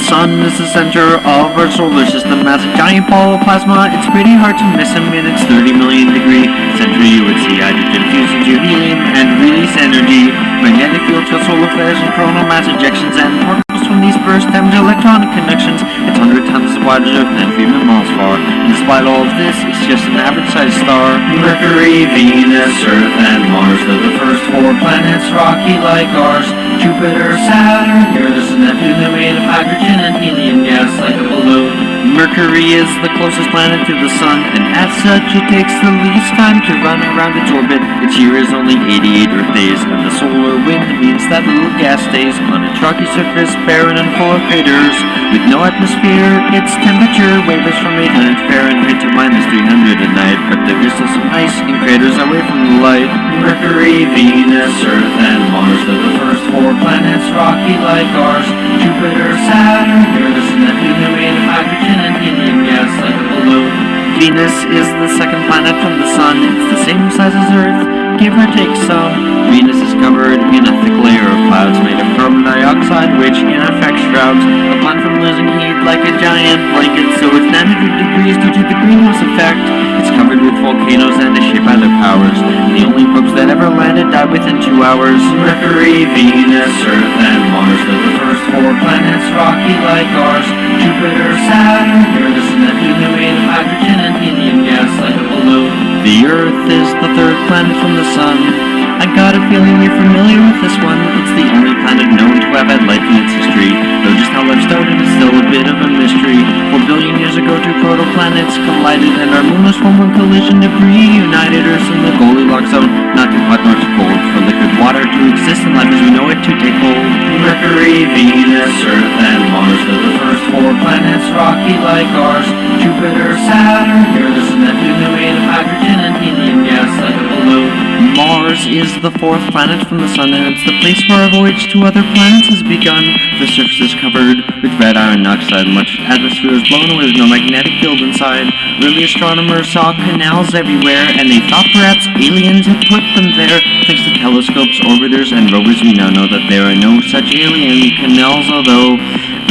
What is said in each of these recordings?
sun is the center of our solar system. As a giant ball of plasma, it's pretty hard to miss him. In its 30 million degree center, you would see hydrogen fuse into helium and release energy. Magnetic fields cause solar flares and coronal mass ejections, and particles from these bursts damage electronic conductions. It's 100 times as wide as Earth and 3 million miles far. And despite all of this, it's just an average-sized star. Mercury, Venus, Earth, and Mars are the first 4 planets, rocky like ours. Jupiter, Saturn, Uranus, and Neptune are made of hydrogen and helium gas like a balloon. Mercury is the closest planet to the Sun, and as such it takes the least time to run around its orbit. Its year is only 88 Earth days, and the solar wind means that little gas stays on its rocky surface, barren and full of craters. With no atmosphere, its temperature wavers from 800 Fahrenheit to -300 at night, but there is still some ice in craters away from the light. Mercury, Venus, Earth, and Mars are the first 4 planets, rocky like ours. Jupiter, Saturn, Uranus, and Neptune are made of hydrogen and helium gas like a balloon. Venus is the second planet from the Sun. It's the same size as Earth, give or take some. Venus is covered in a thick layer of clouds made of carbon dioxide, which in effect shrouds the planet from losing heat like a giant blanket, so it's 900 degrees due to the greenhouse effect. It's covered with volcanoes and is shaped by their powers. The only probes that ever landed died within 2 hours. Mercury, Venus, Earth, and Mars are the first 4 planets, rocky like ours. Jupiter, Saturn, Uranus, and Neptune are made of hydrogen and helium gas like a balloon. The Earth is the 3rd planet from the Sun. I got a feeling you're familiar with this one. It's the only planet known to have had life in its history, though just how life started is still a bit of a mystery. 4 billion years ago, 2 protoplanets collided, and our moon was formed when collision debris united Earth in the Goldilocks zone, not too hot nor too cold for liquid water to exist and life as we know it to take hold. Mercury, Venus, Earth, and Mars are the first 4 planets, rocky like ours. Jupiter, Saturn, Uranus, and Neptune are made of hydrogen and helium gas like a balloon. Mars is the 4th planet from the Sun, and it's the place where our voyage to other planets has begun. The surface is covered with red iron oxide, much atmosphere is blown away with no magnetic field inside. Early astronomers saw canals everywhere, and they thought perhaps aliens had put them there. Thanks to telescopes, orbiters, and rovers, we now know that there are no such alien canals, although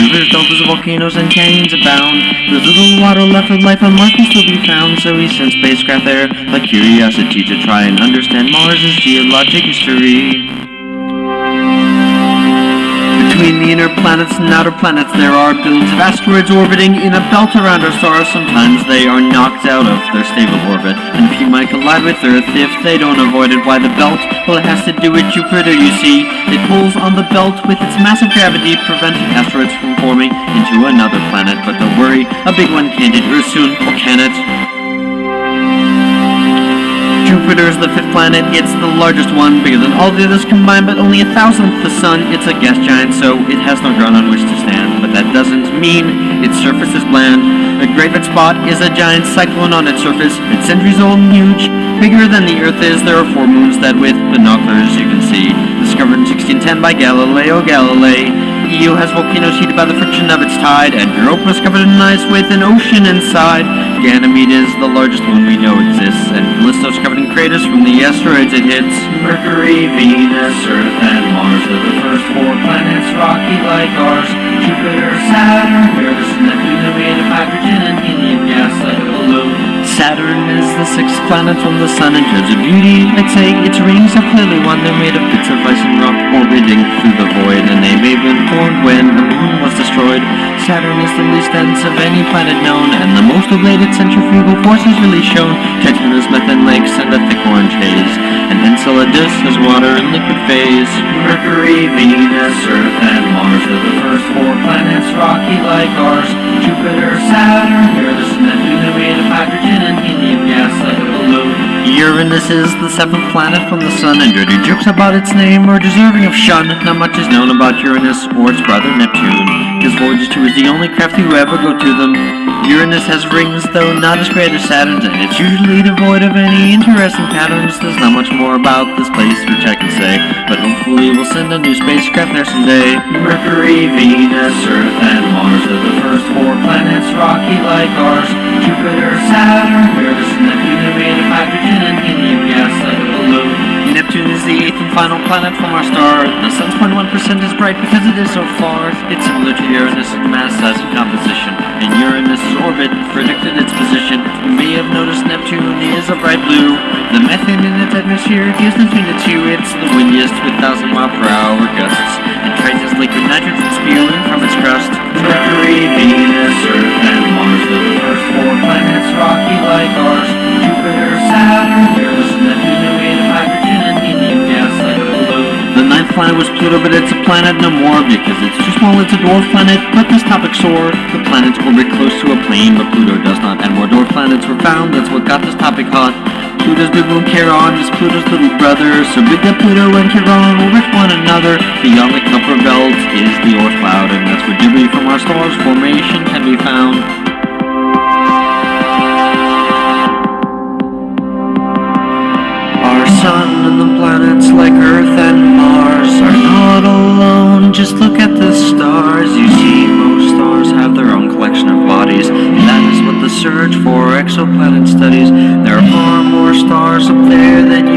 rivers, deltas, volcanoes, and canyons abound. There's little water left of life on Mars can still be found, so we sent spacecraft there like Curiosity to try and understand Mars' geologic history. Between the inner planets and outer planets, there are billions of asteroids orbiting in a belt around our star. Sometimes they are knocked out of their stable orbit, and few might collide with Earth if they don't avoid it. Why the belt? Well, it has to do with Jupiter, you see. It pulls on the belt with its massive gravity, preventing asteroids from forming into another planet. But don't worry, a big one can't hit Earth soon, or can it? Jupiter is the 5th planet. It's the largest one, bigger than all the others combined, but only 1,000th the Sun. It's a gas giant, so it has no ground on which to stand, but that doesn't mean its surface is bland. The Great Red Spot is a giant cyclone on its surface. It's centuries old and huge, bigger than the Earth is. There are 4 moons that with binoculars you can see. Discovered in 1610 by Galileo Galilei. Io has volcanoes heated by the friction of its tide, and Europa is covered in ice with an ocean inside. Ganymede is the largest moon we know exists, and Callisto is covered in craters from the asteroids it hits. Mercury, Venus, Earth, and Mars are the first 4 planets, rocky like ours. Jupiter, Saturn, Uranus, and Neptune are made of hydrogen and helium gas like a balloon. Saturn is the 6th planet from the Sun. In terms of beauty, I'd say its rings are clearly one. They're made of bits of ice and rock orbiting through the void, and they may have been formed when the moon was destroyed. Saturn is the least dense of any planet known, and the most of its centrifugal force is really shown. Titan has methane lakes and a thick orange haze, and Enceladus has water in liquid phase. Mercury, Venus, Earth, and Mars are the first 4 planets, rocky like ours. Jupiter, Saturn, Uranus, and Neptune are made of hydrogen and helium gas like a balloon. Uranus is the 7th planet from the Sun, and dirty jokes about its name are deserving of shun. Not much is known about Uranus or its brother Neptune. His Voyager 2 is the only craft to ever go to them. Uranus has rings, though not as great as Saturn's, and it's usually devoid of any interesting patterns. There's not much more about this place which I can say, but hopefully we'll send a new spacecraft there someday. Mercury, Venus, Earth, and Mars are the first 4 planets, rocky like ours. Jupiter, Saturn, Uranus, and Neptune are made of hydrogen and helium gas like a balloon. Neptune is the 8th and final planet from our star. The sun's 0.1% is bright because it is so far. It's similar to Uranus in mass, size, and composition. And Uranus's orbit predicted its position. You may have noticed Neptune is a bright blue. The methane in its atmosphere gives Neptune a 2. It's the windiest with 1,000-mile-per-hour gusts, and traces liquid nitrogen spewing from its crust. Mercury, Venus, Earth, and Mars are the first 4 planets, rocky like ours. Jupiter, Saturn, Uranus, and Neptune are made of hydrogen and helium gas like a balloon. The 9th planet was Pluto, but it's a planet no more because it's too small. It's a dwarf planet. Let this topic soar. The planets orbit close to a plane, but Pluto does not. And more dwarf planets were found. That's what got this topic hot. Pluto's big moon Charon is Pluto's little brother, so big that Pluto and Charon orbit one another. Beyond the Kuiper belt is the Oort cloud, and that's where debris from our star's formation can be found. Our sun and the planets like Earth and Mars are not alone. Just look at the stars. You see, most stars have their own collection of bodies. That is what the search for exoplanet studies. There are far more stars up there than